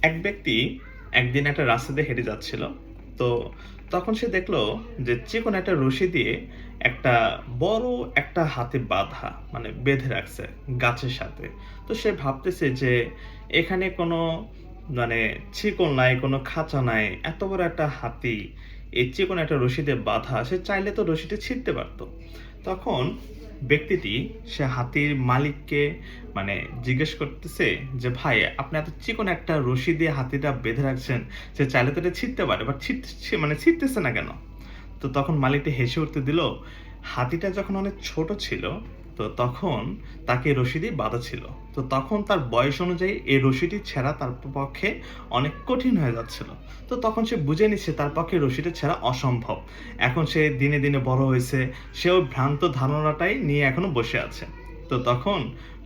এক ব্যক্তি একদিন একটা রাস্তা দিয়ে হেঁটে যাচ্ছিল। তো তখন সে দেখলো যে চিকন একটা রশি দিয়ে একটা বড় একটা হাতি বাঁধা, মানে বেঁধে রাখছে গাছের সাথে। তো সে ভাবতেছে যে এখানে কোনো মানে চিকন নাই, কোনো খাঁচা নাই, এত বড় একটা হাতি এই চিকন একটা রশি দিয়ে বাঁধা, সে চাইলে তো রশিটা ছিঁড়তে পারতো। তখন ব্যক্তিটি সে হাতির মালিককে মানে জিজ্ঞেস করতেছে যে ভাই, আপনি এত চিকন একটা রশি দিয়ে হাতিটা বেঁধে রাখছেন, সে চাইলে তো এটা ছিঁড়তে পারে, বাট ছিঁড়তেছে না কেন? তো তখন মালিকটা হেসে উঠতে দিল, হাতিটা যখন অনেক ছোট ছিল, তো তখন তাকে রশি দিয়ে বাঁধা ছিল। তো তখন তার বয়স অনুযায়ী এই রশিটি ছেঁড়া তার পক্ষে অনেক কঠিন হয়ে যাচ্ছিল। তো তখন সে বুঝে নিচ্ছে তার পক্ষে রশিটা ছেঁড়া অসম্ভব। এখন সে দিনে দিনে বড় হয়েছে, সেও ভ্রান্ত ধারণাটাই নিয়ে এখনো বসে আছে। তো তখন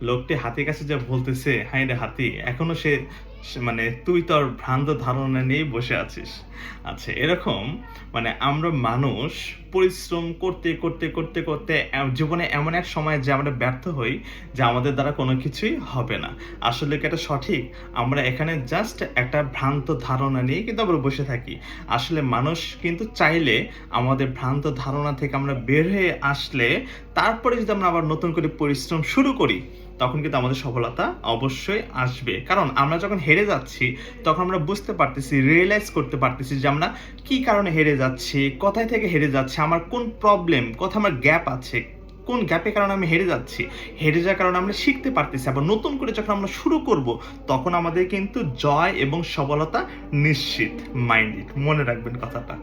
লোকটি হাতির কাছে যা বলতেছে, হাই রে হাতি, এখনো মানে তুই তোর ভ্রান্ত ধারণা নিয়েই বসে আছিস। আচ্ছা, এরকম মানে আমরা মানুষ পরিশ্রম করতে করতে করতে করতে জীবনে এমন এক সময় যে আমরা ব্যর্থ হই যে আমাদের দ্বারা কোনো কিছুই হবে না। আসলে কি এটা সঠিক? আমরা এখানে জাস্ট একটা ভ্রান্ত ধারণা নিয়ে কিন্তু আমরা বসে থাকি। আসলে মানুষ কিন্তু চাইলে আমাদের ভ্রান্ত ধারণা থেকে আমরা বের হয়ে আসলে, তারপরে যদি আমরা আবার নতুন করে পরিশ্রম শুরু করি, তখন কিন্তু আমাদের সফলতা অবশ্যই আসবে। কারণ আমরা যখন হেরে যাচ্ছি, তখন আমরা বুঝতে পারতেছি, রিয়েলাইজ করতে পারতেছি যে আমরা কি কারণে হেরে যাচ্ছি, কোথায় থেকে হেরে যাচ্ছি, আমার কোন প্রবলেম, কোথায় আমার গ্যাপ আছে, কোন গ্যাপের কারণে আমি হেরে যাচ্ছি। হেরে যাওয়ার কারণে আমরা শিখতে পারতেছি। আবার নতুন করে যখন আমরা শুরু করব, তখন আমাদের কিন্তু জয় এবং সফলতা নিশ্চিত। মাইন্ড ইট, মনে রাখবেন কথাটা।